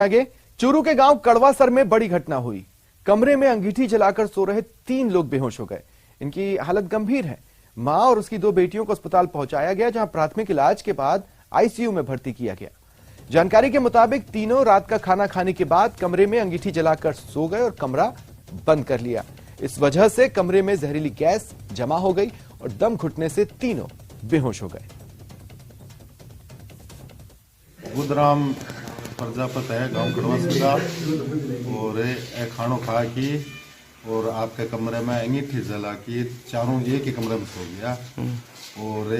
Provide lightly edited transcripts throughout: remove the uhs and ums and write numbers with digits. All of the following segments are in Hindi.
आगे चूरू के गांव कड़वासर में बड़ी घटना हुई। कमरे में अंगीठी जलाकर सो रहे 3 लोग बेहोश हो गए। इनकी हालत गंभीर है। मां और उसकी 2 बेटियों को अस्पताल पहुंचाया गया, जहां प्राथमिक इलाज के बाद आईसीयू में भर्ती किया गया। जानकारी के मुताबिक तीनों रात का खाना खाने के बाद कमरे में अंगीठी जलाकर सो गए और कमरा बंद कर लिया। इस वजह से कमरे में जहरीली गैस जमा हो गई और दम घुटने से तीनों बेहोश हो गए। बुधराम प्रजापत है, गांव कड़वासर का, और खानो खा की और आपके कमरे में अंगीठी जला की चारों एक ही कमरे में सो गया। और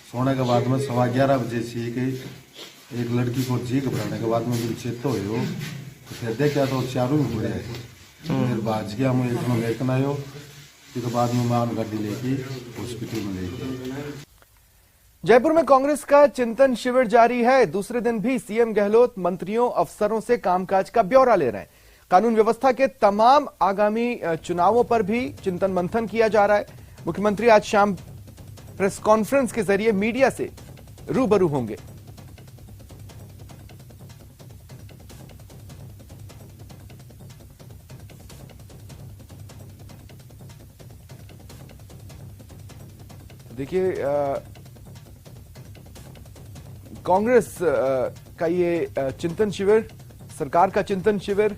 सोने के बाद में 11:15 बजे से एक लड़की को जी घबराने के बाद में भी चेतो हो, तो फिर देखा तो चारों ही बुरे फिर बाज गया। मैं एक अमेरिकन आयो, फिर बाद में मान गाड़ी लेके हॉस्पिटल में ले गई। जयपुर में कांग्रेस का चिंतन शिविर जारी है। दूसरे दिन भी सीएम गहलोत मंत्रियों अफसरों से कामकाज का ब्यौरा ले रहे हैं। कानून व्यवस्था के तमाम आगामी चुनावों पर भी चिंतन मंथन किया जा रहा है। मुख्यमंत्री आज शाम प्रेस कॉन्फ्रेंस के जरिए मीडिया से रूबरू होंगे। देखिए, कांग्रेस का ये चिंतन शिविर, सरकार का चिंतन शिविर,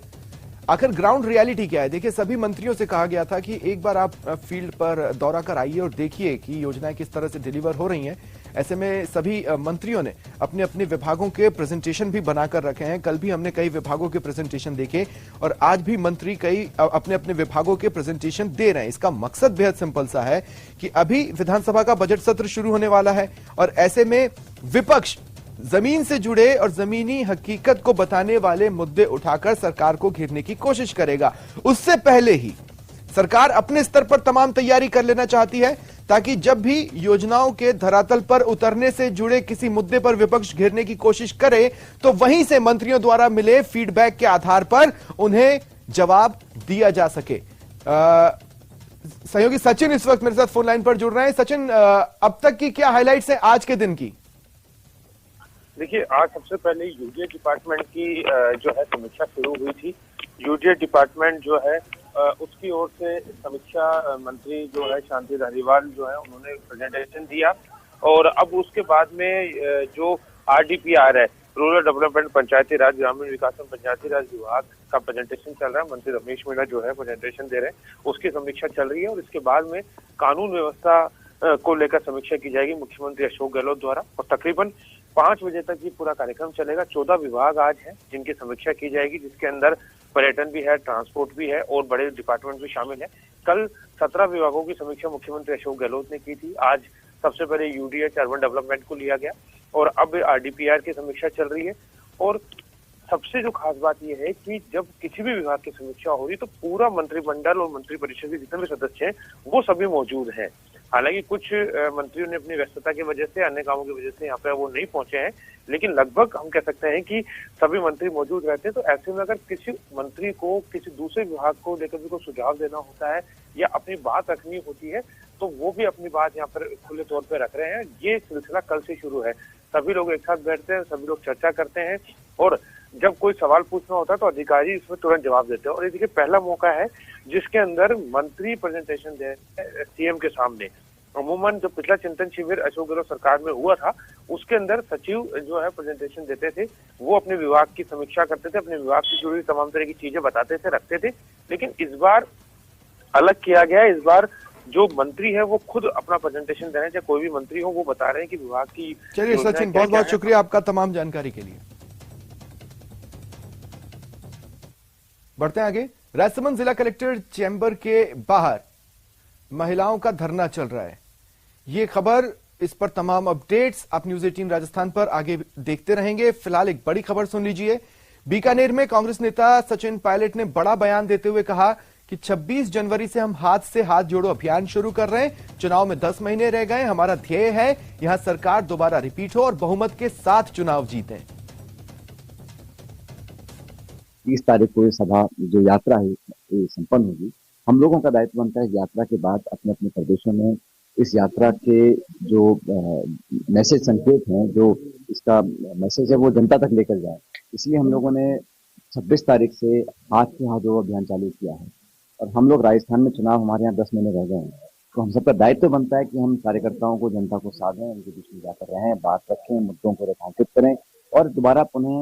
आखिर ग्राउंड रियलिटी क्या है? देखिए, सभी मंत्रियों से कहा गया था कि एक बार आप फील्ड पर दौरा कर आइए और देखिए कि योजनाएं किस तरह से डिलीवर हो रही हैं। ऐसे में सभी मंत्रियों ने अपने अपने विभागों के प्रेजेंटेशन भी बनाकर रखे हैं। कल भी हमने कई विभागों के प्रेजेंटेशन देखे और आज भी मंत्री कई अपने अपने विभागों के प्रेजेंटेशन दे रहे हैं। इसका मकसद बेहद सिंपल सा है कि अभी विधानसभा का बजट सत्र शुरू होने वाला है और ऐसे में विपक्ष जमीन से जुड़े और जमीनी हकीकत को बताने वाले मुद्दे उठाकर सरकार को घेरने की कोशिश करेगा। उससे पहले ही सरकार अपने स्तर पर तमाम तैयारी कर लेना चाहती है, ताकि जब भी योजनाओं के धरातल पर उतरने से जुड़े किसी मुद्दे पर विपक्ष घेरने की कोशिश करे तो वहीं से मंत्रियों द्वारा मिले फीडबैक के आधार पर उन्हें जवाब दिया जा सके। सहयोगी सचिन इस वक्त मेरे साथ फोन लाइन पर जुड़ रहे हैं। सचिन, अब तक की क्या हाइलाइट्स है आज के दिन की? देखिए, आज सबसे पहले यूडीए डिपार्टमेंट की जो है समीक्षा शुरू हुई थी। यूडीए डिपार्टमेंट जो है उसकी ओर से समीक्षा मंत्री जो है शांति धारीवाल जो है उन्होंने प्रेजेंटेशन दिया और अब उसके बाद में जो आरडीपीआर है, रूरल डेवलपमेंट पंचायती राज ग्रामीण विकास एवं पंचायती राज विभाग का प्रेजेंटेशन चल रहा है। मंत्री रमेश मीणा जो है प्रेजेंटेशन दे रहे हैं, उसकी समीक्षा चल रही है और इसके बाद में कानून व्यवस्था को लेकर समीक्षा की जाएगी मुख्यमंत्री अशोक गहलोत द्वारा और तकरीबन 5 बजे तक ये पूरा कार्यक्रम चलेगा। 14 विभाग आज हैं जिनकी समीक्षा की जाएगी, जिसके अंदर पर्यटन भी है, ट्रांसपोर्ट भी है और बड़े डिपार्टमेंट भी शामिल है। कल 17 विभागों की समीक्षा मुख्यमंत्री अशोक गहलोत ने की थी। आज सबसे पहले यूडीएच अर्बन डेवलपमेंट को लिया गया और अब आरडीपीआर की समीक्षा चल रही है। और सबसे जो खास बात यह है कि जब किसी भी विभाग की समीक्षा हो रही तो पूरा मंत्रिमंडल और मंत्रिपरिषद के जितने भी सदस्य हैं वो सभी मौजूद हैं। हालांकि कुछ मंत्रियों ने अपनी व्यस्तता की वजह से, अन्य कामों की वजह से यहाँ पे वो नहीं पहुंचे हैं, लेकिन लगभग हम कह सकते हैं कि सभी मंत्री मौजूद रहते हैं। तो ऐसे में अगर किसी मंत्री को किसी दूसरे विभाग को लेकर भी कोई सुझाव देना होता है या अपनी बात रखनी होती है तो वो भी अपनी बात यहाँ पर खुले तौर पर रख रहे हैं। ये सिलसिला कल से शुरू है। सभी लोग एक साथ बैठते हैं, सभी लोग चर्चा करते हैं और जब कोई सवाल पूछना होता है तो अधिकारी इसमें तुरंत जवाब देते हैं। और ये देखिए, पहला मौका है जिसके अंदर मंत्री प्रेजेंटेशन दे सीएम के सामने। अमूमन जो पिछला चिंतन शिविर अशोक गहलोत सरकार में हुआ था उसके अंदर सचिव जो है प्रेजेंटेशन देते थे, वो अपने विभाग की समीक्षा करते थे, अपने विभाग से जुड़ी तमाम तरह की चीजें बताते थे, रखते थे। लेकिन इस बार अलग किया गया है। इस बार जो मंत्री है वो खुद अपना प्रेजेंटेशन दे रहे हैं, चाहे कोई भी मंत्री हो, वो बता रहे हैं कि विभाग की। चलिए सचिन, बहुत बहुत शुक्रिया आपका तमाम जानकारी के लिए। बढ़ते हैं आगे। राजसमंद जिला कलेक्टर चैम्बर के बाहर महिलाओं का धरना चल रहा है। ये खबर, इस पर तमाम अपडेट्स आप न्यूज 18 राजस्थान पर आगे देखते रहेंगे। फिलहाल एक बड़ी खबर सुन लीजिए। बीकानेर में कांग्रेस नेता सचिन पायलट ने बड़ा बयान देते हुए कहा कि 26 जनवरी से हम हाथ से हाथ जोड़ो अभियान शुरू कर रहे हैं। चुनाव में 10 महीने रह गए। हमारा ध्येय है यहां सरकार दोबारा रिपीट हो और बहुमत के साथ चुनाव जीतें। 30 तारीख को ये सभा, जो यात्रा है, संपन्न होगी। हम लोगों का दायित्व बनता है यात्रा के बाद अपने अपने प्रदेशों में इस यात्रा के जो मैसेज संकेत हैं, जो इसका मैसेज है, वो जनता तक लेकर जाए। इसलिए हम लोगों ने 26 तारीख से हाथ से हाथ जोड़ो अभियान चालू किया है। और हम लोग राजस्थान में चुनाव, हमारे यहाँ 10 महीने रह गए हैं, तो हम सबका दायित्व बनता है कि हम कार्यकर्ताओं को, जनता को साथ दें, उनके बीच में जाकर रहें, बात रखें, मुद्दों को रेखांकित करें और दोबारा पुनः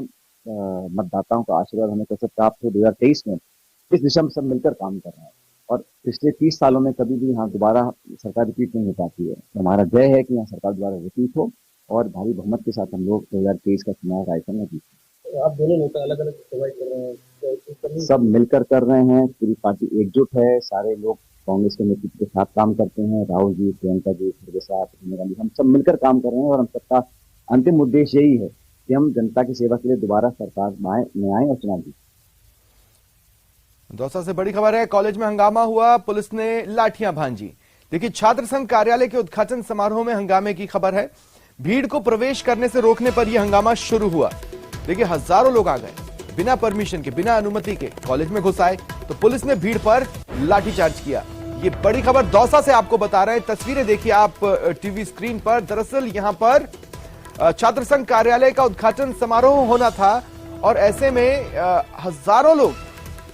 मतदाताओं का आशीर्वाद हमें कैसे प्राप्त हो 2023 में, इस दिशा में सब मिलकर काम कर रहे हैं। और पिछले 30 सालों में कभी भी यहाँ दोबारा सरकार रिपीट नहीं हो पाती है, तो हमारा जय है कि यहाँ सरकार दोबारा रिपीट हो और भारी बहुमत के साथ हम लोग 2023 का चुनाव रायसेन में जीतें। आप दोनों नेता अलग अलग प्रोवाइड कर रहे हैं, सब मिलकर कर रहे हैं, पूरी पार्टी एकजुट है, सारे लोग कांग्रेस के नेतृत्व के साथ काम करते हैं, राहुल जी, प्रियंका जी, खड़गे साहब, सोनिया गांधी, हम सब मिलकर काम कर रहे हैं और हम सबका अंतिम उद्देश्य यही है कि हम जनता की सेवा के लिए दोबारा सरकार में आए और चुनाव जीतें। दौसा से बड़ी खबर है, कॉलेज में हंगामा हुआ, पुलिस ने लाठियां भांजी। देखिए, छात्र संघ कार्यालय के उद्घाटन समारोह में हंगामे की खबर है। भीड़ को प्रवेश करने से रोकने पर यह हंगामा शुरू हुआ। देखिए, हजारों लोग आ गए, बिना परमिशन के, बिना अनुमति के कॉलेज में घुस आए, तो पुलिस ने भीड़ पर लाठीचार्ज किया। ये बड़ी खबर दौसा से आपको बता रहे हैं। तस्वीरें देखिए आप टीवी स्क्रीन पर। दरअसल यहां पर छात्र संघ कार्यालय का उद्घाटन समारोह होना था और ऐसे में हजारों लोग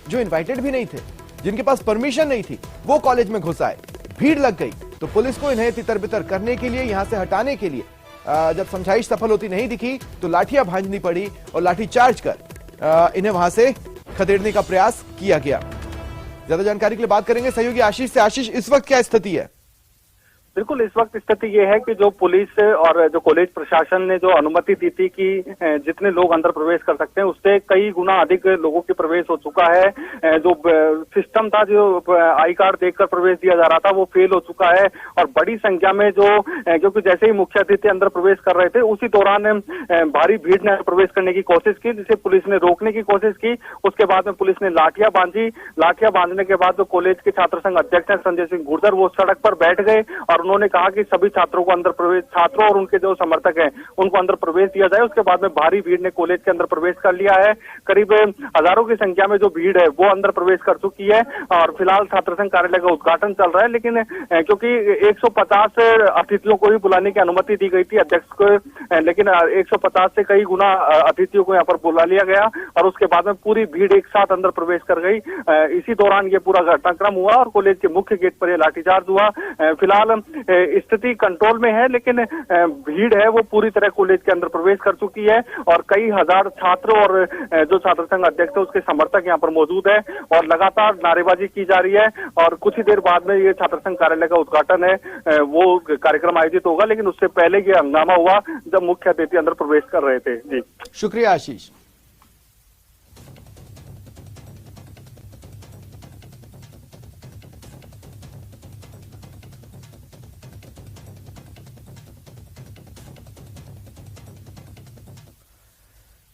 जो इनवाइटेड भी नहीं थे, जिनके पास परमिशन नहीं थी, वो कॉलेज में घुस आए। भीड़ लग गई तो पुलिस को इन्हें तितर बितर करने के लिए, यहां से हटाने के लिए जब समझाइश सफल होती नहीं दिखी तो लाठियां भांजनी पड़ी और लाठी चार्ज कर इन्हें वहां से खदेड़ने का प्रयास किया गया। ज्यादा जानकारी के लिए बात करेंगे सहयोगी आशीष से। आशीष, इस वक्त क्या स्थिति है? बिल्कुल, इस वक्त स्थिति ये है कि जो पुलिस और जो कॉलेज प्रशासन ने जो अनुमति दी थी कि जितने लोग अंदर प्रवेश कर सकते हैं, उससे कई गुना अधिक लोगों के प्रवेश हो चुका है। जो सिस्टम था, जो आई कार्ड देखकर प्रवेश दिया जा रहा था, वो फेल हो चुका है और बड़ी संख्या में क्योंकि जैसे ही मुख्य अतिथि अंदर प्रवेश कर रहे थे, उसी दौरान भारी भीड़ ने प्रवेश करने की कोशिश की, जिसे पुलिस ने रोकने की कोशिश की। उसके बाद में पुलिस ने लाठियां बांधी। लाठियां बांधने के बाद जो कॉलेज के छात्र संघ अध्यक्ष हैं संजय सिंह गुर्जर, वो सड़क पर बैठ गए और उन्होंने कहा कि सभी छात्रों को अंदर प्रवेश, छात्रों और उनके जो समर्थक हैं उनको अंदर प्रवेश दिया जाए। उसके बाद में भारी भीड़ ने कॉलेज के अंदर प्रवेश कर लिया है। करीब हजारों की संख्या में जो भीड़ है वो अंदर प्रवेश कर चुकी है और फिलहाल छात्र संघ कार्यालय का उद्घाटन चल रहा है। लेकिन क्योंकि 150 अतिथियों को ही बुलाने की अनुमति दी गई थी अध्यक्ष को, लेकिन 150 से कई गुना अतिथियों को यहाँ पर बुला लिया गया और उसके बाद में पूरी भीड़ एक साथ अंदर प्रवेश कर गई। इसी दौरान ये पूरा घटनाक्रम हुआ और कॉलेज के मुख्य गेट पर यह लाठीचार्ज हुआ। फिलहाल स्थिति कंट्रोल में है, लेकिन भीड़ है वो पूरी तरह कॉलेज के अंदर प्रवेश कर चुकी है और कई हजार छात्र और जो छात्र संघ अध्यक्ष है उसके समर्थक यहाँ पर मौजूद है और लगातार नारेबाजी की जा रही है। और कुछ ही देर बाद में ये छात्र संघ कार्यालय का उद्घाटन है, वो कार्यक्रम आयोजित होगा, लेकिन उससे पहले ये हंगामा हुआ जब मुख्य अतिथि अंदर प्रवेश कर रहे थे। जी, शुक्रिया आशीष।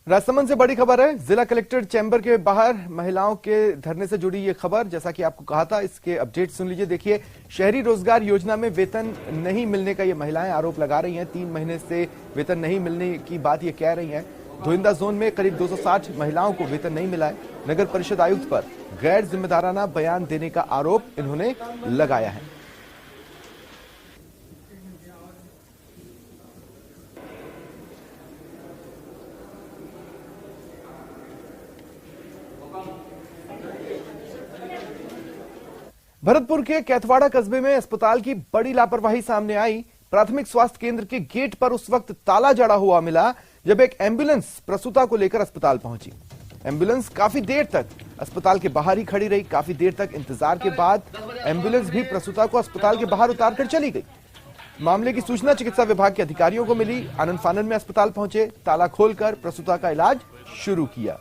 राजसमंद से बड़ी खबर है। जिला कलेक्टर चैंबर के बाहर महिलाओं के धरने से जुड़ी ये खबर, जैसा कि आपको कहा था, इसके अपडेट सुन लीजिए। देखिए, शहरी रोजगार योजना में वेतन नहीं मिलने का ये महिलाएं आरोप लगा रही हैं। 3 महीने से वेतन नहीं मिलने की बात ये कह रही हैं। धोइंदा जोन में करीब 260 महिलाओं को वेतन नहीं मिला है। नगर परिषद आयुक्त पर गैर जिम्मेदाराना बयान देने का आरोप इन्होंने लगाया है। भरतपुर के कैथवाड़ा कस्बे में अस्पताल की बड़ी लापरवाही सामने आई। प्राथमिक स्वास्थ्य केंद्र के गेट पर उस वक्त ताला जड़ा हुआ मिला जब एक एम्बुलेंस प्रसूता को लेकर अस्पताल पहुंची। एम्बुलेंस काफी देर तक अस्पताल के बाहर ही खड़ी रही। काफी देर तक इंतजार के बाद एम्बुलेंस भी प्रसूता को अस्पताल के बाहर उतारकर चली गई। मामले की सूचना चिकित्सा विभाग के अधिकारियों को मिली। आनन फानन में अस्पताल पहुंचे, ताला खोलकर प्रसूता का इलाज शुरू किया।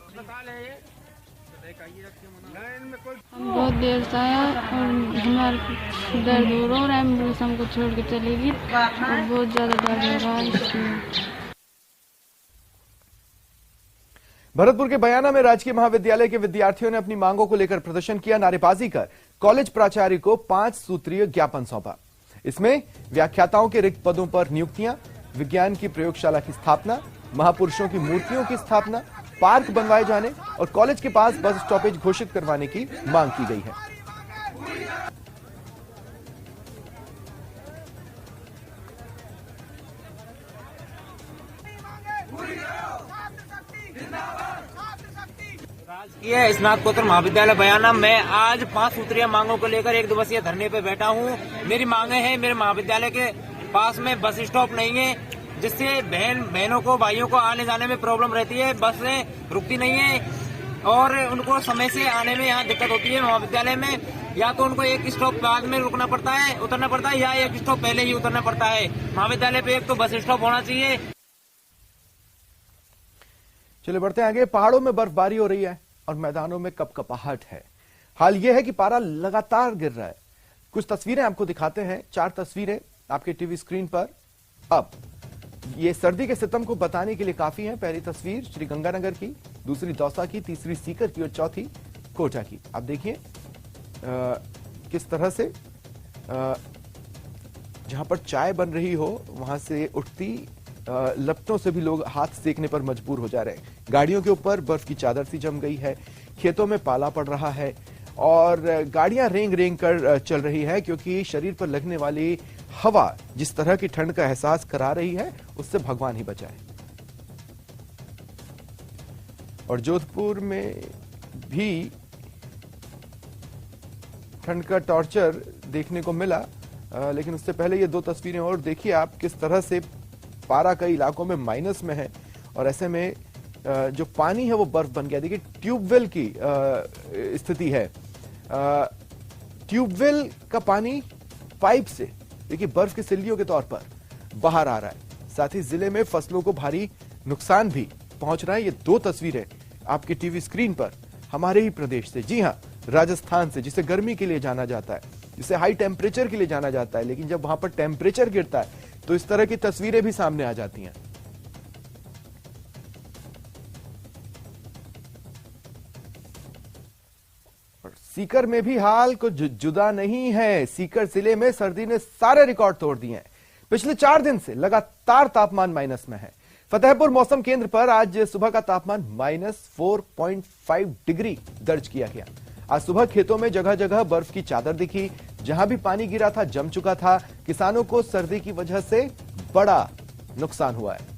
हम बहुत देर से आया और हमारा दर्द हो रहा और एम्बुलेंस हमको छोड़ के चली गई और बहुत ज्यादा दर्द हो रहा है। भरतपुर के बयाना में राजकीय महाविद्यालय के विद्यार्थियों ने अपनी मांगों को लेकर प्रदर्शन किया। नारेबाजी कर कॉलेज प्राचार्य को 5 सूत्रीय ज्ञापन सौंपा। इसमें व्याख्याताओं के रिक्त पदों पर नियुक्तियां, विज्ञान की प्रयोगशाला की स्थापना, महापुरुषों की मूर्तियों की स्थापना, पार्क बनवाए जाने और कॉलेज के पास बस स्टॉपेज घोषित करवाने की मांग की गई है। जिंदाबाद। राजकीय स्नातकोत्तर महाविद्यालय बयाना मैं आज 5 सूत्रीय मांगों को लेकर 1 दिवसीय धरने पे बैठा हूँ। मेरी मांगे हैं, मेरे महाविद्यालय के पास में बस स्टॉप नहीं है, जिससे बहनों को भाइयों को आने जाने में प्रॉब्लम रहती है। बसें रुकती नहीं है और उनको समय से आने में यहाँ दिक्कत होती है। महाविद्यालय में या तो उनको एक स्टॉप बाद में रुकना पड़ता है, उतरना पड़ता है, या एक स्टॉप पहले ही उतरना पड़ता है। महाविद्यालय पे एक तो बस स्टॉप होना चाहिए। चलिए बढ़ते हैं आगे। पहाड़ों में बर्फबारी हो रही है और मैदानों में कपकपाहट है। हाल यह है कि पारा लगातार गिर रहा है। कुछ तस्वीरें आपको दिखाते हैं, 4 तस्वीरें आपके टीवी स्क्रीन पर। अब ये सर्दी के सितम को बताने के लिए काफी है। पहली तस्वीर श्री गंगानगर की, दूसरी दौसा की, तीसरी सीकर की और चौथी कोटा की। आप देखिए किस तरह से जहां पर चाय बन रही हो वहां से उठती लपटों से भी लोग हाथ सेकने पर मजबूर हो जा रहे हैं। गाड़ियों के ऊपर बर्फ की चादर सी जम गई है, खेतों में पाला पड़ रहा है और गाड़ियां रेंग रेंग कर चल रही है, क्योंकि शरीर पर लगने वाली हवा जिस तरह की ठंड का एहसास करा रही है उससे भगवान ही बचाए। और जोधपुर में भी ठंड का टॉर्चर देखने को मिला, लेकिन उससे पहले ये 2 तस्वीरें और देखिए आप किस तरह से पारा कई इलाकों में माइनस में है और ऐसे में जो पानी है वो बर्फ बन गया। देखिए ट्यूबवेल की स्थिति है। ट्यूबवेल का पानी पाइप से देखिए बर्फ की सिल्लियों के तौर पर बाहर आ रहा है। साथ ही जिले में फसलों को भारी नुकसान भी पहुंच रहा है। ये 2 तस्वीरें आपके टीवी स्क्रीन पर हमारे ही प्रदेश से, जी हां, राजस्थान से, जिसे गर्मी के लिए जाना जाता है, जिसे हाई टेम्परेचर के लिए जाना जाता है। लेकिन जब वहां पर टेम्परेचर गिरता है तो इस तरह की तस्वीरें भी सामने आ जाती हैं। और सीकर में भी हाल कुछ जुदा नहीं है। सीकर जिले में सर्दी ने सारे रिकॉर्ड तोड़ दिए हैं। पिछले 4 दिन से लगातार तापमान माइनस में है। फतेहपुर मौसम केंद्र पर आज सुबह का तापमान -4.5 डिग्री दर्ज किया गया। आज सुबह खेतों में जगह जगह बर्फ की चादर दिखी। जहां भी पानी गिरा था जम चुका था। किसानों को सर्दी की वजह से बड़ा नुकसान हुआ है।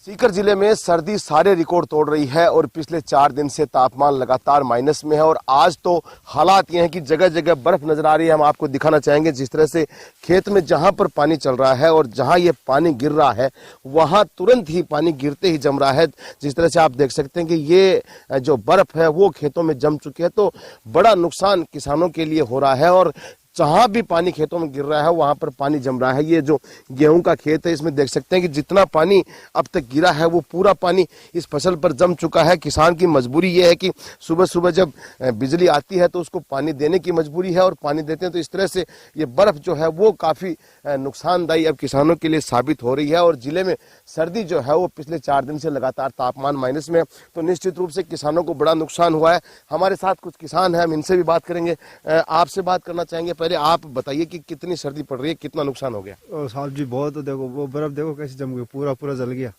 सीकर जिले में सर्दी सारे रिकॉर्ड तोड़ रही है और पिछले 4 दिन से तापमान लगातार माइनस में है और आज तो हालात ये हैं कि जगह जगह बर्फ नजर आ रही है। हम आपको दिखाना चाहेंगे जिस तरह से खेत में जहां पर पानी चल रहा है और जहां ये पानी गिर रहा है वहां तुरंत ही पानी गिरते ही जम रहा है। जिस तरह से आप देख सकते हैं कि ये जो बर्फ है वो खेतों में जम चुकी है, तो बड़ा नुकसान किसानों के लिए हो रहा है। और जहां भी पानी खेतों में गिर रहा है वहां पर पानी जम रहा है। ये जो गेहूं का खेत है इसमें देख सकते हैं कि जितना पानी अब तक गिरा है वो पूरा पानी इस फसल पर जम चुका है। किसान की मजबूरी ये है कि सुबह सुबह जब बिजली आती है तो उसको पानी देने की मजबूरी है और पानी देते हैं तो इस तरह से ये बर्फ जो है वो काफी नुकसानदायी अब किसानों के लिए साबित हो रही है। और जिले में सर्दी जो है वो पिछले 4 दिन से लगातार तापमान माइनस में, तो निश्चित रूप से किसानों को बड़ा नुकसान हुआ है। हमारे साथ कुछ किसान हैं, हम इनसे भी बात करेंगे। आपसे बात करना चाहेंगे, पहले आप बताइए कि कितनी सर्दी पड़ रही है, कितना नुकसान हो गया? और साहब जी बहुत, देखो वो बर्फ देखो कैसे जम गई, पूरा जल गया।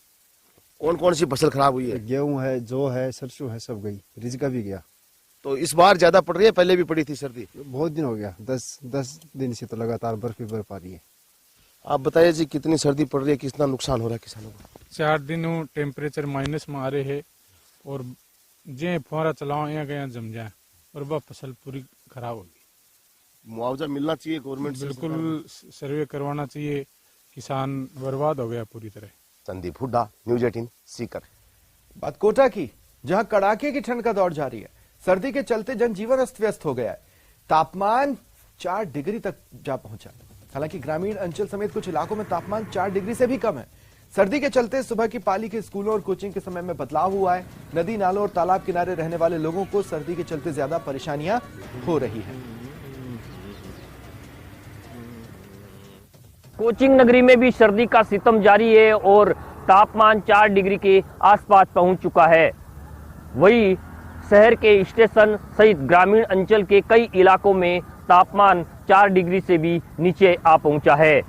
कौन कौन सी फसल खराब हुई है? गेहूं है, जौ है, सरसों है, सब गई, रिजका भी गया। तो इस बार ज्यादा पड़ रही है, पहले भी पड़ी थी सर्दी? बहुत दिन हो गया, 10 दिन से तो लगातार बर्फ ही बर्फ आ रही है। आप बताइए जी कितनी सर्दी पड़ रही है, कितना नुकसान हो रहा है किसानों को? 4 दिन टेम्परेचर माइनस में आ रहे है और जे फुहारा चलाओ यहाँ गया जम जाए और वह फसल पूरी खराब होगी। मुआवजा मिलना चाहिए गवर्नमेंट से? बिल्कुल सर्वे करवाना चाहिए, किसान बर्बाद हो गया पूरी तरह। संदीप हुड्डा, न्यूज 18 सीकर। बात कोटा की, जहां कड़ाके की ठंड का दौर जारी है। सर्दी के चलते जनजीवन अस्त व्यस्त हो गया है। तापमान 4 डिग्री तक जा पहुंचा। हालांकि ग्रामीण अंचल समेत कुछ इलाकों में तापमान 4 डिग्री से भी कम है। सर्दी के चलते सुबह की पाली के स्कूलों और कोचिंग के समय में बदलाव हुआ है। नदी नालों और तालाब किनारे रहने वाले लोगों को सर्दी के चलते ज्यादा परेशानियां हो रही है। कोचिंग नगरी में भी सर्दी का सितम जारी है और तापमान 4 डिग्री के आसपास पहुंच चुका है। वहीं शहर के स्टेशन सहित ग्रामीण अंचल के कई इलाकों में तापमान 4 डिग्री से भी नीचे आ पहुंचा है।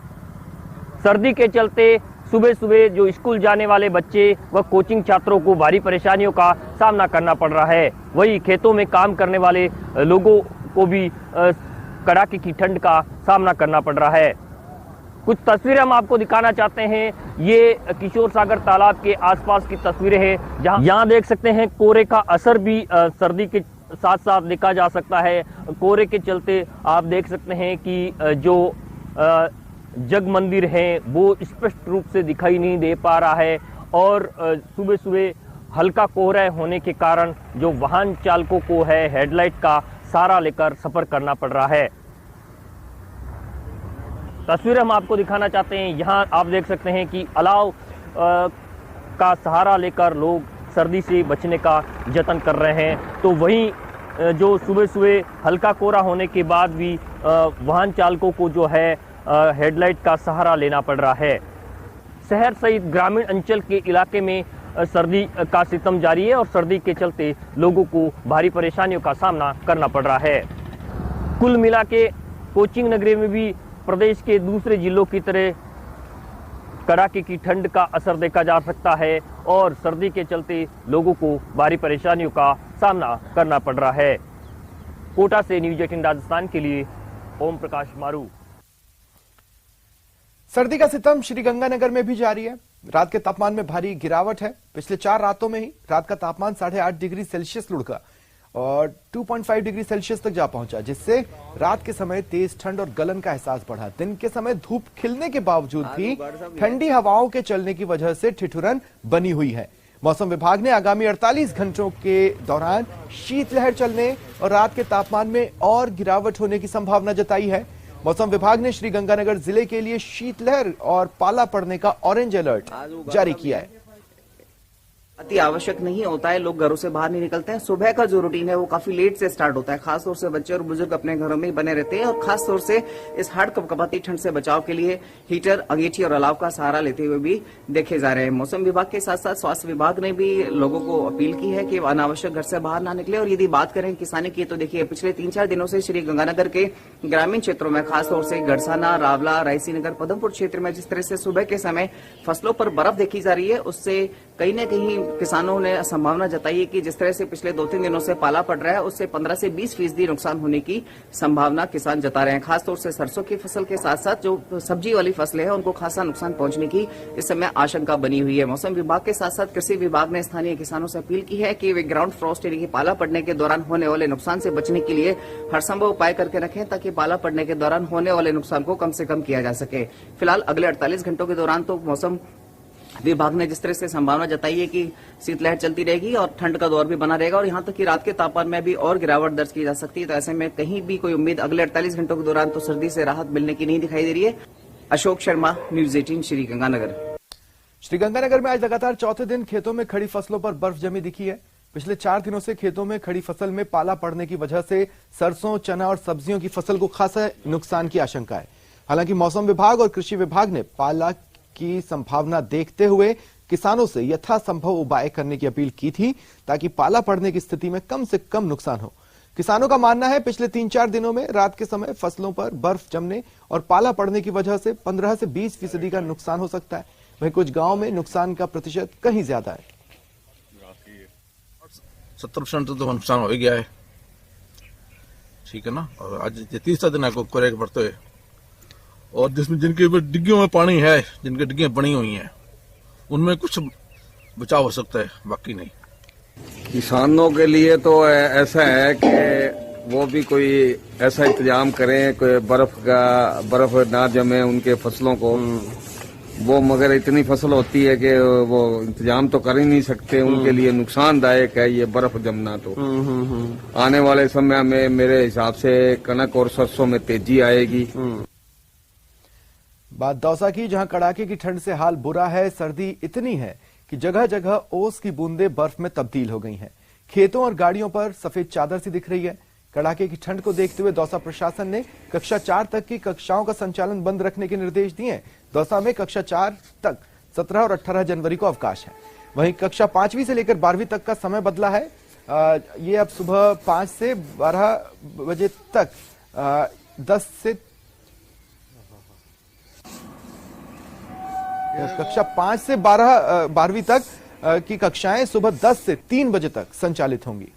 सर्दी के चलते सुबह सुबह जो स्कूल जाने वाले बच्चे व कोचिंग छात्रों को भारी परेशानियों का सामना करना पड़ रहा है। वहीं खेतों में काम करने वाले लोगों को भी कड़ाके की ठंड का सामना करना पड़ रहा है। कुछ तस्वीरें हम आपको दिखाना चाहते हैं। ये किशोर सागर तालाब के आसपास की तस्वीरें हैं, जहां यहाँ देख सकते हैं कोहरे का असर भी सर्दी के साथ साथ देखा जा सकता है। कोहरे के चलते आप देख सकते हैं कि जो जग मंदिर है वो स्पष्ट रूप से दिखाई नहीं दे पा रहा है और सुबह सुबह हल्का कोहरा होने के कारण जो वाहन चालकों को है हेडलाइट का सहारा लेकर सफर करना पड़ रहा है। तस्वीरें हम आपको दिखाना चाहते हैं। यहाँ आप देख सकते हैं कि अलाव का सहारा लेकर लोग सर्दी से बचने का जतन कर रहे हैं। तो वहीं जो सुबह सुबह हल्का कोहरा होने के बाद भी वाहन चालकों को जो है हेडलाइट का सहारा लेना पड़ रहा है। शहर सहित ग्रामीण अंचल के इलाके में सर्दी का सितम जारी है और सर्दी के चलते लोगों को भारी परेशानियों का सामना करना पड़ रहा है। कुल मिला के कोचिंग नगरी में भी प्रदेश के दूसरे जिलों की तरह कड़ाके की ठंड का असर देखा जा सकता है और सर्दी के चलते लोगों को भारी परेशानियों का सामना करना पड़ रहा है। कोटा से न्यूज 18 राजस्थान के लिए ओम प्रकाश मारू। सर्दी का सितम श्रीगंगानगर में भी जारी है। रात के तापमान में भारी गिरावट है। पिछले 4 रातों में ही रात का तापमान 8.5 डिग्री सेल्सियस लुढ़का और 2.5 डिग्री सेल्सियस तक जा पहुंचा, जिससे रात के समय तेज ठंड और गलन का एहसास बढ़ा। दिन के समय धूप खिलने के बावजूद भी ठंडी हवाओं के चलने की वजह से ठिठुरन बनी हुई है। मौसम विभाग ने आगामी 48 घंटों के दौरान शीतलहर चलने और रात के तापमान में और गिरावट होने की संभावना जताई है। मौसम विभाग ने श्रीगंगानगर जिले के लिए शीतलहर और पाला पड़ने का ऑरेंज अलर्ट जारी किया है। अति आवश्यक नहीं होता है, लोग घरों से बाहर नहीं निकलते हैं। सुबह का जो रूटीन है वो काफी लेट से स्टार्ट होता है। खासतौर से बच्चे और बुजुर्ग अपने घरों में ही बने रहते हैं और खासतौर से इस हार्ड कपकपाती ठंड से बचाव के लिए हीटर, अंगीठी और अलाव का सहारा लेते हुए भी देखे जा रहे हैं। मौसम विभाग के साथ साथ स्वास्थ्य विभाग ने भी लोगों को अपील की है कि अनावश्यक घर से बाहर ना निकले। और यदि बात करें किसानी की, तो देखिए पिछले 3-4 दिनों से श्रीगंगानगर के ग्रामीण क्षेत्रों में खासतौर से गढ़साना, रावला, रायसीनगर, पदमपुर क्षेत्र में जिस तरह से सुबह के समय फसलों पर बर्फ देखी जा रही है, उससे कहीं न कहीं किसानों ने संभावना जताई है कि जिस तरह से पिछले 2-3 दिनों से पाला पड़ रहा है, उससे 15 से 20% नुकसान होने की संभावना किसान जता रहे हैं। खासतौर से सरसों की फसल के साथ साथ जो सब्जी वाली फसलें हैं उनको खासा नुकसान पहुंचने की इस समय आशंका बनी हुई है। मौसम विभाग के साथ साथ कृषि विभाग ने स्थानीय किसानों से अपील की है कि वे ग्राउंड फ्रॉस्ट यानी कि पाला पड़ने के दौरान होने वाले नुकसान से बचने के लिए हर संभव उपाय करके रखें, ताकि पाला पड़ने के दौरान होने वाले नुकसान को कम से कम किया जा सके। फिलहाल अगले 48 घंटों के दौरान तो मौसम विभाग ने जिस तरह से संभावना जताई है कि शीतलहर चलती रहेगी और ठंड का दौर भी बना रहेगा और यहां तक कि रात के तापमान में भी और गिरावट दर्ज की जा सकती है। तो ऐसे में कहीं भी कोई उम्मीद अगले 48 घंटों के दौरान तो सर्दी से राहत मिलने की नहीं दिखाई दे रही है। अशोक शर्मा, न्यूज 18 श्रीगंगानगर। श्रीगंगानगर में आज लगातार चौथे दिन खेतों में खड़ी फसलों पर बर्फ जमी दिखी है। पिछले 4 दिनों से खेतों में खड़ी फसल में पाला पड़ने की वजह से सरसों, चना और सब्जियों की फसल को खासा नुकसान की आशंका है। हालांकि मौसम विभाग और कृषि विभाग ने पाला की संभावना देखते हुए किसानों से यथासंभव उपाय करने की अपील की थी, ताकि पाला पड़ने की स्थिति में कम से कम नुकसान हो। किसानों का मानना है पिछले 3-4 दिनों में रात के समय फसलों पर बर्फ जमने और पाला पड़ने की वजह से 15 से 20% का नुकसान हो सकता है। वहीं कुछ गांवों में नुकसान का प्रतिशत कहीं ज्यादा है। 70% तो नुकसान हो गया है, ठीक है ना। और आज 30 दिन आपको कोहरे के पड़ते हुए और जिसमें जिनके डिग्गियों में पानी है, जिनकी डिग्गियां बनी हुई हैं, उनमें कुछ बचाव हो सकता है, बाकी नहीं। किसानों के लिए तो ऐसा है कि वो भी कोई ऐसा इंतजाम करें, कोई बर्फ ना जमे उनके फसलों को। वो मगर इतनी फसल होती है कि वो इंतजाम तो कर ही नहीं सकते, उनके लिए नुकसानदायक है ये बर्फ जमना। तो आने वाले समय में मेरे हिसाब से कनक और सरसों में तेजी आएगी। बात दौसा की, जहां कड़ाके की ठंड से हाल बुरा है। सर्दी इतनी है कि जगह जगह ओस की बूंदें बर्फ में तब्दील हो गई हैं। खेतों और गाड़ियों पर सफेद चादर सी दिख रही है। कड़ाके की ठंड को देखते हुए दौसा प्रशासन ने कक्षा 4 तक की कक्षाओं का संचालन बंद रखने के निर्देश दिए हैं। दौसा में कक्षा 4 तक 17 और 18 जनवरी को अवकाश है। वहीं कक्षा 5वीं से लेकर 12वीं तक का समय बदला है। ये अब सुबह 5 से 12 बजे तक 10 से कक्षा 5 से 12वीं तक की कक्षाएं सुबह 10 से 3 बजे तक संचालित होंगी।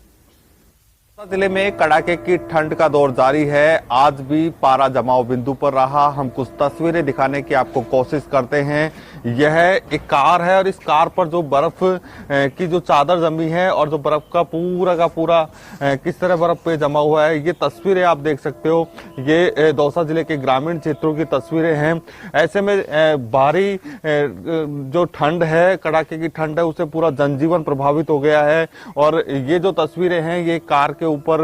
जिले में कड़ाके की ठंड का दौर जारी है। आज भी पारा जमाव बिंदु पर रहा। हम कुछ तस्वीरें दिखाने की आपको कोशिश करते हैं। यह एक कार है और इस कार पर जो बर्फ की जो चादर जमी है और जो बर्फ का पूरा किस तरह बर्फ पे जमा हुआ है, ये तस्वीरें आप देख सकते हो। ये दौसा जिले के ग्रामीण क्षेत्रों की तस्वीरें हैं। ऐसे में भारी जो ठंड है, कड़ाके की ठंड है, उससे पूरा जनजीवन प्रभावित हो गया है। और ये जो तस्वीरें हैं, ये कार के ऊपर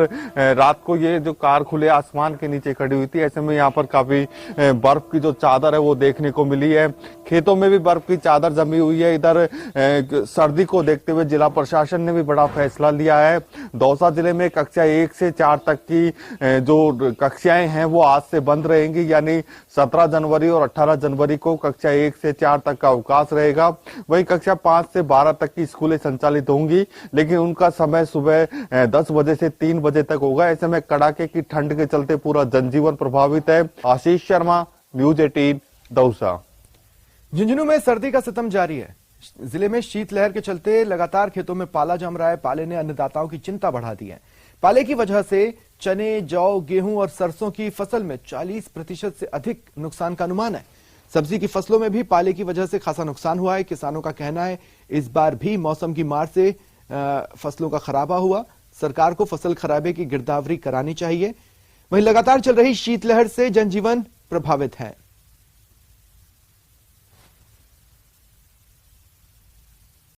रात को ये जो कार खुले आसमान के नीचे खड़ी हुई थी। ऐसे में यहाँ पर काफी बर्फ की जो चादर है वो देखने को मिली है। खेतों में भी बर्फ की चादर जमी हुई है। इधर सर्दी को देखते हुए जिला प्रशासन ने भी बड़ा फैसला लिया है। दौसा जिले में कक्षा 1 से 4 तक की जो कक्षाएं हैं वो आज से बंद रहेंगी, यानी 17 जनवरी और 18 जनवरी को कक्षा 1 से 4 तक का अवकाश रहेगा। वहीं कक्षा 5 से 12 तक की स्कूलें संचालित होंगी, लेकिन उनका समय सुबह 10 बजे से 3 बजे तक होगा। ऐसे में कड़ाके की ठंड के चलते पूरा जनजीवन प्रभावित है। आशीष शर्मा, न्यूज 18, दौसा। झुंझुनू में सर्दी का सितम जारी है। जिले में शीतलहर के चलते लगातार खेतों में पाला जम रहा है। पाले ने अन्नदाताओं की चिंता बढ़ा दी है। पाले की वजह से चने, जौ, गेहूं और सरसों की फसल में 40% से अधिक नुकसान का अनुमान है। सब्जी की फसलों में भी पाले की वजह से खासा नुकसान हुआ है। किसानों का कहना है इस बार भी मौसम की मार से फसलों का खराबा हुआ। सरकार को फसल खराबे की गिरदावरी करानी चाहिए। वहीं लगातार चल रही शीतलहर से जनजीवन प्रभावित है।